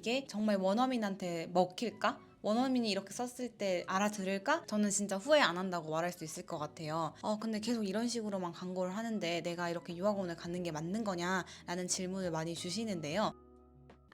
이게 정말 원어민한테 먹힐까? 원어민이 이렇게 썼을 때 알아들을까? 저는 진짜 후회 안 한다고 말할 수 있을 것 같아요. 근데 계속 이런 식으로만 광고를 하는데 내가 이렇게 유학원을 가는 게 맞는 거냐? 라는 질문을 많이 주시는데요.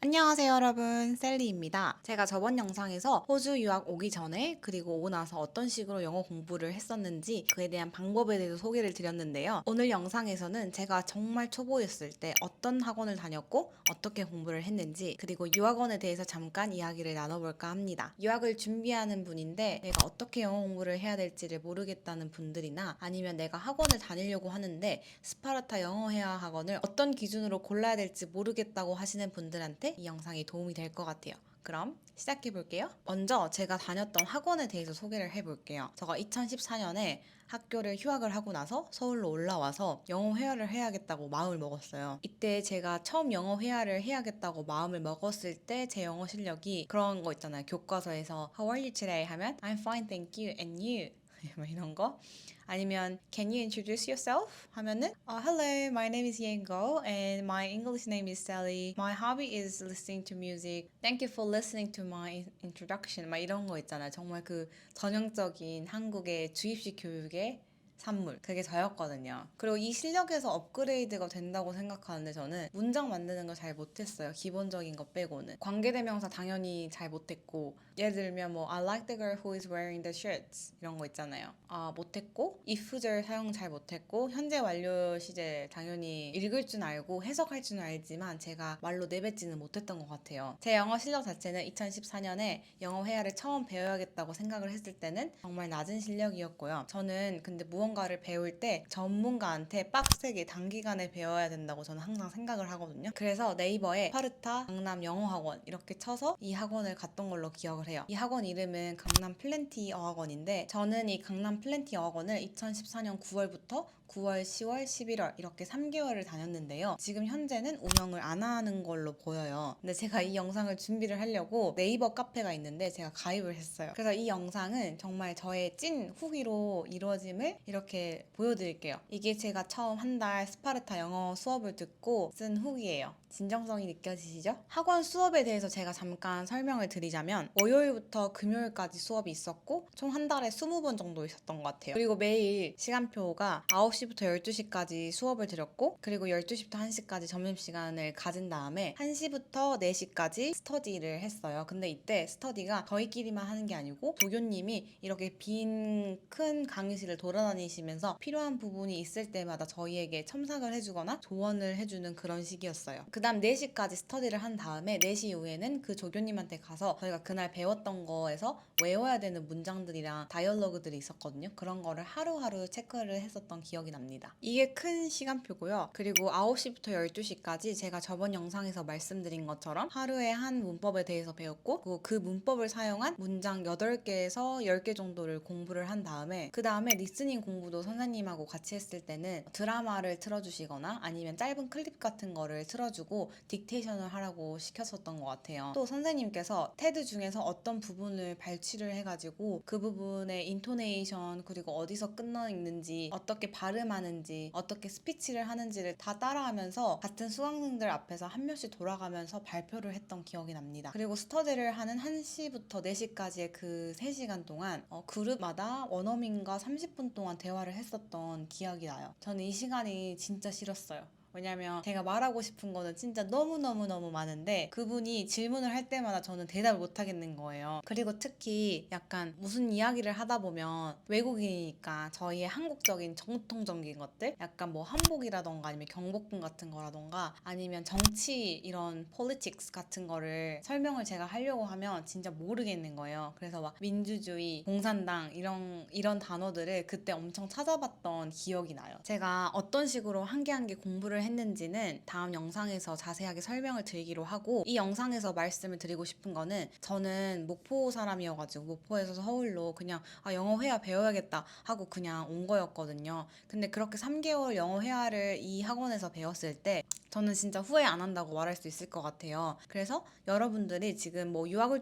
안녕하세요 여러분, 셀리입니다. 제가 저번 영상에서 호주 유학 오기 전에 그리고 오고 나서 어떤 식으로 영어 공부를 했었는지 그에 대한 방법에 대해서 소개를 드렸는데요. 오늘 영상에서는 제가 정말 초보였을 때 어떤 학원을 다녔고 어떻게 공부를 했는지 그리고 유학원에 대해서 잠깐 이야기를 나눠볼까 합니다. 유학을 준비하는 분인데 내가 어떻게 영어 공부를 해야 될지를 모르겠다는 분들이나 아니면 내가 학원을 다니려고 하는데 스파르타 영어 회화 학원을 어떤 기준으로 골라야 될지 모르겠다고 하시는 분들한테 이 영상이 도움이 될 것 같아요. 그럼 시작해 볼게요. 먼저 제가 다녔던 학원에 대해서 소개를 해볼게요. 제가 2014년에 학교를 휴학을 하고 나서 서울로 올라와서 영어 회화를 해야겠다고 마음을 먹었어요. 이때 제가 처음 영어 회화를 해야겠다고 마음을 먹었을 때 제 영어 실력이 그런 거 있잖아요. 교과서에서 How are you today? 하면 I'm fine, thank you, and you? 뭐 이런 거. 아니면 Can you introduce yourself? 하면은 Hello, my name is Yengo and my English name is Sally. My hobby is listening to music. Thank you for listening to my introduction. 막 이런 거 있잖아요. 정말 그 전형적인 한국의 주입식 교육의 산물. 그게 저였거든요. 그리고 이 실력에서 업그레이드가 된다고 생각하는데 저는 문장 만드는 걸 잘 못했어요. 기본적인 거 빼고는. 관계대명사 당연히 잘 못했고 예를 들면 뭐 I like the girl who is wearing the shirts 이런 거 있잖아요. 못했고 if절 사용 잘 못했고 현재 완료 시제 당연히 읽을 줄 알고 해석할 줄 알지만 제가 말로 내뱉지는 못했던 것 같아요. 제 영어 실력 자체는 2014년에 영어 회화를 처음 배워야겠다고 생각을 했을 때는 정말 낮은 실력이었고요. 저는 근데 무언가를 배울 때 전문가한테 빡세게 단기간에 배워야 된다고 저는 항상 생각을 하거든요. 그래서 네이버에 스파르타 강남 영어학원 이렇게 쳐서 이 학원을 갔던 걸로 기억을 해요. 이 학원 이름은 강남 플랜티 어학원인데 저는 이 강남 플랜티 어학원을 2014년 9월부터 9월, 10월, 11월 이렇게 3개월을 다녔는데요. 지금 현재는 운영을 안 하는 걸로 보여요. 근데 제가 이 영상을 준비를 하려고 네이버 카페가 있는데 제가 가입을 했어요. 그래서 이 영상은 정말 저의 찐 후기로 이루어짐을 이렇게 보여드릴게요. 이게 제가 처음 한 달 스파르타 영어 수업을 듣고 쓴 후기예요. 진정성이 느껴지시죠? 학원 수업에 대해서 제가 잠깐 설명을 드리자면 월요일부터 금요일까지 수업이 있었고 총 한 달에 20번 정도 있었던 것 같아요. 그리고 매일 시간표가 9시부터 12시까지 수업을 드렸고 그리고 12시부터 1시까지 점심시간을 가진 다음에 1시부터 4시까지 스터디를 했어요. 근데 이때 스터디가 저희끼리만 하는 게 아니고 조교님이 이렇게 빈 큰 강의실을 돌아다니시면서 필요한 부분이 있을 때마다 저희에게 첨삭을 해주거나 조언을 해주는 그런 식이었어요. 그 다음 4시까지 스터디를 한 다음에 4시 이후에는 그 조교님한테 가서 저희가 그날 배웠던 거에서 외워야 되는 문장들이랑 다이얼로그들이 있었거든요. 그런 거를 하루하루 체크를 했었던 기억이 납니다. 이게 큰 시간표고요. 그리고 9시부터 12시까지 제가 저번 영상에서 말씀드린 것처럼 하루에 한 문법에 대해서 배웠고 그리고 그 문법을 사용한 문장 8개에서 10개 정도를 공부를 한 다음에 그 다음에 리스닝 공부도 선생님하고 같이 했을 때는 드라마를 틀어주시거나 아니면 짧은 클립 같은 거를 틀어주고 딕테이션을 하라고 시켰었던 것 같아요. 또 선생님께서 테드 중에서 어떤 부분을 발취를 해가지고 그 부분의 인토네이션 그리고 어디서 끝나 있는지 어떻게 발음하는지 어떻게 스피치를 하는지를 다 따라하면서 같은 수강생들 앞에서 한 명씩 돌아가면서 발표를 했던 기억이 납니다. 그리고 스터디를 하는 1시부터 4시까지의 그 3시간 동안 그룹마다 원어민과 30분 동안 대화를 했었던 기억이 나요. 저는 이 시간이 진짜 싫었어요. 왜냐면 제가 말하고 싶은 거는 진짜 너무너무너무 많은데 그분이 질문을 할 때마다 저는 대답을 못 하겠는 거예요. 그리고 특히 약간 무슨 이야기를 하다 보면 외국인이니까 저희의 한국적인 정통적인 것들 약간 뭐 한복이라던가 아니면 경복궁 같은 거라던가 아니면 정치 이런 politics 같은 거를 설명을 제가 하려고 하면 진짜 모르겠는 거예요. 그래서 막 민주주의, 공산당 이런 단어들을 그때 엄청 찾아봤던 기억이 나요. 제가 어떤 식으로 한 개 한 개 공부를 했는지는 다음 영상에서 자세하게 설명을 드리기로 하고 이 영상에서 말씀을 드리고 싶은 거는 저는 목포 사람이어가지고 목포에서 서울로 그냥 영어 회화 배워야겠다 하고 그냥 온 거였거든요. 근데 그렇게 3개월 영어 회화를 이 학원에서 배웠을 때 저는 진짜 후회 안 한다고 말할 수 있을 것 같아요. 그래서 여러분들이 지금 뭐 유학을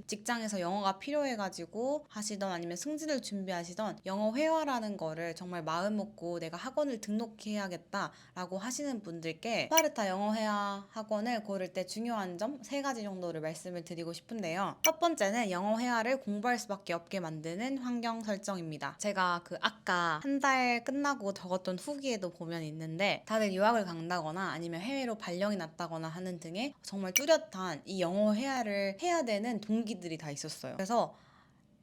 직장에서 영어가 필요해가지고 하시던 아니면 승진을 준비하시던 영어 회화라는 거를 정말 마음 먹고 내가 학원을 등록해야겠다라고 하시는 분들께 스파르타 영어회화 학원을 고를 때 중요한 점 3가지 정도를 말씀을 드리고 싶은데요. 첫 번째는 영어 회화를 공부할 수밖에 없게 만드는 환경 설정입니다. 제가 아까 한 달 끝나고 적었던 후기에도 보면 있는데 다들 유학을 간다거나 아니면 해외로 발령이 났다거나 하는 등의 정말 뚜렷한 이 영어 회화를 해야 되는 동기들이 다 있었어요. 그래서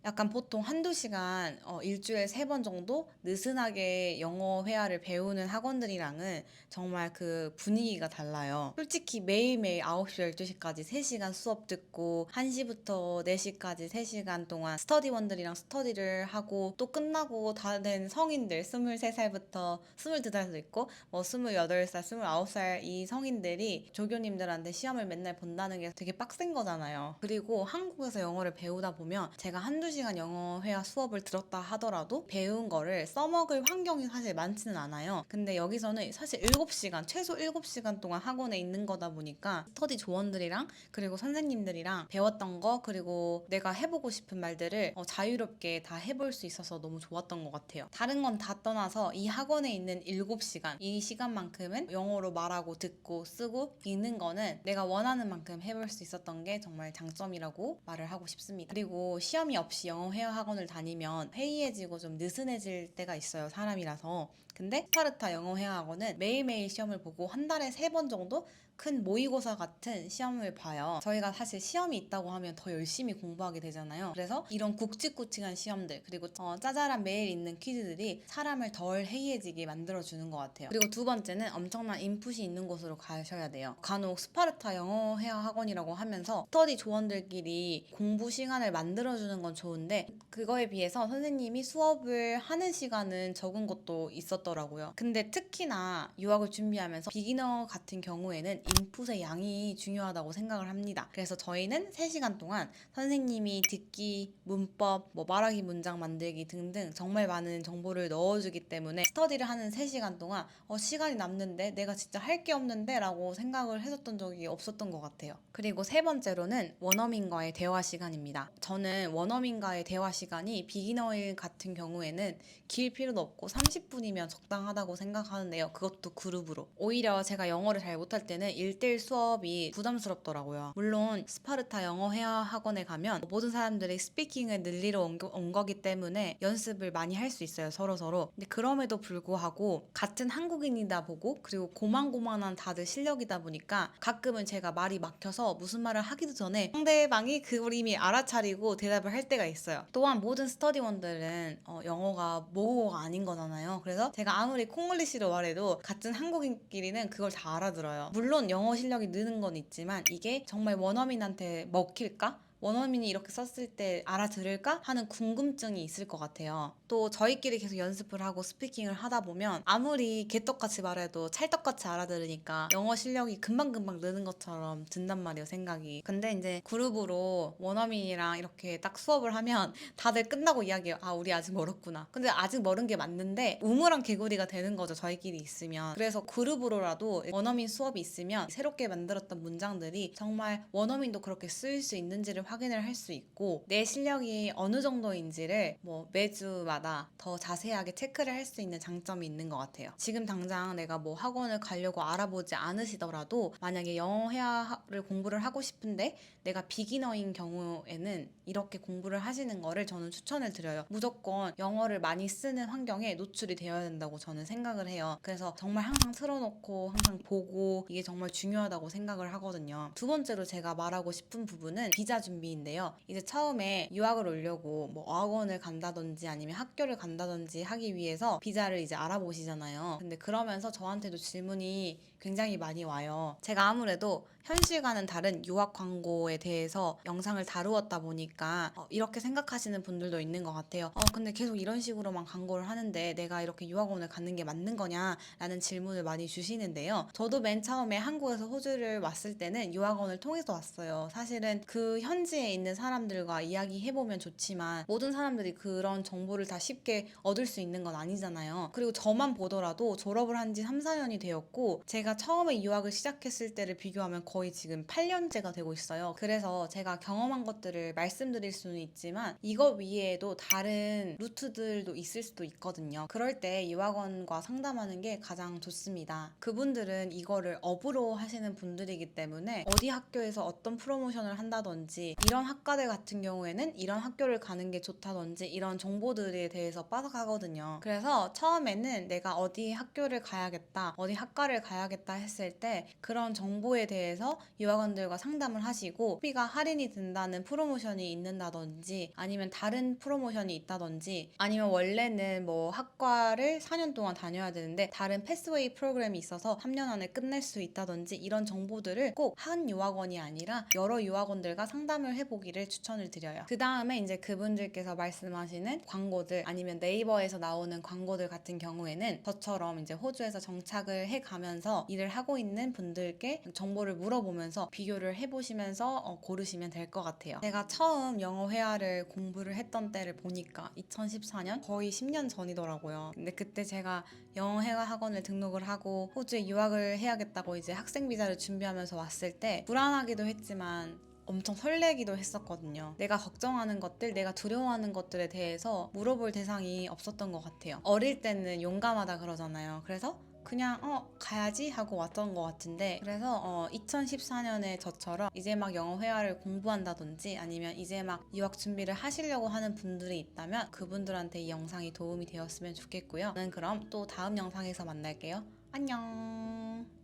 약간 보통 한두 시간 일주일에 3번 정도 느슨하게 영어 회화를 배우는 학원들이랑은 정말 그 분위기가 달라요. 솔직히 매일매일 9시, 12시까지 3시간 수업 듣고 1시부터 4시까지 3시간 동안 스터디원들이랑 스터디를 하고 또 끝나고 다 된 성인들 23살부터 22살도 있고 뭐 28살, 29살 이 성인들이 조교님들한테 시험을 맨날 본다는 게 되게 빡센 거잖아요. 그리고 한국에서 영어를 배우다 보면 제가 한두 시간 영어 회화 수업을 들었다 하더라도 배운 거를 써먹을 환경이 사실 많지는 않아요. 근데 여기서는 사실 7시간, 최소 7시간 동안 학원에 있는 거다 보니까 스터디 조원들이랑 그리고 선생님들이랑 배웠던 거 그리고 내가 해보고 싶은 말들을 자유롭게 다 해볼 수 있어서 너무 좋았던 것 같아요. 다른 건 다 떠나서 이 학원에 있는 7시간, 이 시간만큼은 영어로 말하고 듣고 쓰고 읽는 거는 내가 원하는 만큼 해볼 수 있었던 게 정말 장점이라고 말을 하고 싶습니다. 그리고 시험이 없이 영어 회화 학원을 다니면 해이해지고 좀 느슨해질 때가 있어요, 사람이라서. 근데 스파르타 영어 회화 학원은 매일매일 시험을 보고 한 달에 3번 정도 큰 모의고사 같은 시험을 봐요. 저희가 사실 시험이 있다고 하면 더 열심히 공부하게 되잖아요. 그래서 이런 굵직굵직한 시험들 그리고 짜잘한 매일 있는 퀴즈들이 사람을 덜 해이해지게 만들어주는 것 같아요. 그리고 두 번째는 엄청난 인풋이 있는 곳으로 가셔야 돼요. 간혹 스파르타 영어 회화 학원이라고 하면서 스터디 조원들끼리 공부 시간을 만들어주는 건 좋은데 그거에 비해서 선생님이 수업을 하는 시간은 적은 것도 있었더라고요. 근데 특히나 유학을 준비하면서 비기너 같은 경우에는 인풋의 양이 중요하다고 생각을 합니다. 그래서 저희는 3시간 동안 선생님이 듣기, 문법, 말하기 문장 만들기 등등 정말 많은 정보를 넣어주기 때문에 스터디를 하는 3시간 동안 시간이 남는데 내가 진짜 할 게 없는데 라고 생각을 했었던 적이 없었던 것 같아요. 그리고 3번째로는 원어민과의 대화 시간입니다. 저는 원어민과의 대화 시간이 비기너일 같은 경우에는 길 필요도 없고 30분이면 적당하다고 생각하는데요. 그것도 그룹으로. 오히려 제가 영어를 잘 못할 때는 1대1 수업이 부담스럽더라고요. 물론 스파르타 영어 회화 학원에 가면 모든 사람들이 스피킹을 늘리러 온 거기 때문에 연습을 많이 할 수 있어요, 서로서로. 근데 그럼에도 불구하고 같은 한국인이다 보고 그리고 고만고만한 다들 실력이다 보니까 가끔은 제가 말이 막혀서 무슨 말을 하기도 전에 상대방이 그걸 이미 알아차리고 대답을 할 때가 있어요. 또한 모든 스터디원들은 영어가 모국어가 아닌 거잖아요. 그래서 제가 아무리 콩글리시로 말해도 같은 한국인끼리는 그걸 다 알아들어요. 물론 영어 실력이 느는 건 있지만 이게 정말 원어민한테 먹힐까? 원어민이 이렇게 썼을 때 알아들을까? 하는 궁금증이 있을 것 같아요. 또 저희끼리 계속 연습을 하고 스피킹을 하다 보면 아무리 개떡같이 말해도 찰떡같이 알아들으니까 영어 실력이 금방금방 느는 것처럼 든단 말이에요, 생각이. 근데 이제 그룹으로 원어민이랑 이렇게 딱 수업을 하면 다들 끝나고 이야기해요. 아, 우리 아직 멀었구나. 근데 아직 멀은 게 맞는데 우물안 개구리가 되는 거죠, 저희끼리 있으면. 그래서 그룹으로라도 원어민 수업이 있으면 새롭게 만들었던 문장들이 정말 원어민도 그렇게 쓰일 수 있는지를 확인을 할 수 있고 내 실력이 어느 정도인지를 매주마다 더 자세하게 체크를 할 수 있는 장점이 있는 것 같아요. 지금 당장 내가 학원을 가려고 알아보지 않으시더라도 만약에 영어 회화를 공부를 하고 싶은데 내가 비기너인 경우에는 이렇게 공부를 하시는 거를 저는 추천을 드려요. 무조건 영어를 많이 쓰는 환경에 노출이 되어야 된다고 저는 생각을 해요. 그래서 정말 항상 틀어놓고 항상 보고 이게 정말 중요하다고 생각을 하거든요. 두 번째로 제가 말하고 싶은 부분은 비자 준비인데요. 이제 처음에 유학을 오려고 어학원을 간다든지 아니면 학교를 간다든지 하기 위해서 비자를 이제 알아보시잖아요. 근데 그러면서 저한테도 질문이 굉장히 많이 와요. 제가 아무래도 현실과는 다른 유학 광고에 대해서 영상을 다루었다 보니까 이렇게 생각하시는 분들도 있는 것 같아요. 근데 계속 이런 식으로만 광고를 하는데 내가 이렇게 유학원을 가는 게 맞는 거냐? 라는 질문을 많이 주시는데요. 저도 맨 처음에 한국에서 호주를 왔을 때는 유학원을 통해서 왔어요. 사실은 그 현지 현지에 있는 사람들과 이야기해보면 좋지만 모든 사람들이 그런 정보를 다 쉽게 얻을 수 있는 건 아니잖아요. 그리고 저만 보더라도 졸업을 한 지 3, 4년이 되었고 제가 처음에 유학을 시작했을 때를 비교하면 거의 지금 8년째가 되고 있어요. 그래서 제가 경험한 것들을 말씀드릴 수는 있지만 이거 위에도 다른 루트들도 있을 수도 있거든요. 그럴 때 유학원과 상담하는 게 가장 좋습니다. 그분들은 이거를 업으로 하시는 분들이기 때문에 어디 학교에서 어떤 프로모션을 한다든지 이런 학과들 같은 경우에는 이런 학교를 가는 게 좋다든지 이런 정보들에 대해서 빠삭하거든요. 그래서 처음에는 내가 어디 학교를 가야겠다, 어디 학과를 가야겠다 했을 때 그런 정보에 대해서 유학원들과 상담을 하시고 학비가 할인이 된다는 프로모션이 있는다든지 아니면 다른 프로모션이 있다든지 아니면 원래는 뭐 학과를 4년 동안 다녀야 되는데 다른 패스웨이 프로그램이 있어서 3년 안에 끝낼 수 있다든지 이런 정보들을 꼭 한 유학원이 아니라 여러 유학원들과 상담을 해보기를 추천을 드려요. 그 다음에 이제 그분들께서 말씀하시는 광고들 아니면 네이버에서 나오는 광고들 같은 경우에는 저처럼 이제 호주에서 정착을 해가면서 일을 하고 있는 분들께 정보를 물어보면서 비교를 해보시면서 고르시면 될 것 같아요. 제가 처음 영어 회화를 공부를 했던 때를 보니까 2014년? 거의 10년 전이더라고요. 근데 그때 제가 영어 회화 학원을 등록을 하고 호주에 유학을 해야겠다고 이제 학생 비자를 준비하면서 왔을 때 불안하기도 했지만 엄청 설레기도 했었거든요. 내가 걱정하는 것들, 내가 두려워하는 것들에 대해서 물어볼 대상이 없었던 것 같아요. 어릴 때는 용감하다 그러잖아요. 그래서 그냥 가야지 하고 왔던 것 같은데 그래서 2014년에 저처럼 이제 막 영어 회화를 공부한다든지 아니면 이제 막 유학 준비를 하시려고 하는 분들이 있다면 그분들한테 이 영상이 도움이 되었으면 좋겠고요. 저는 그럼 또 다음 영상에서 만날게요. 안녕.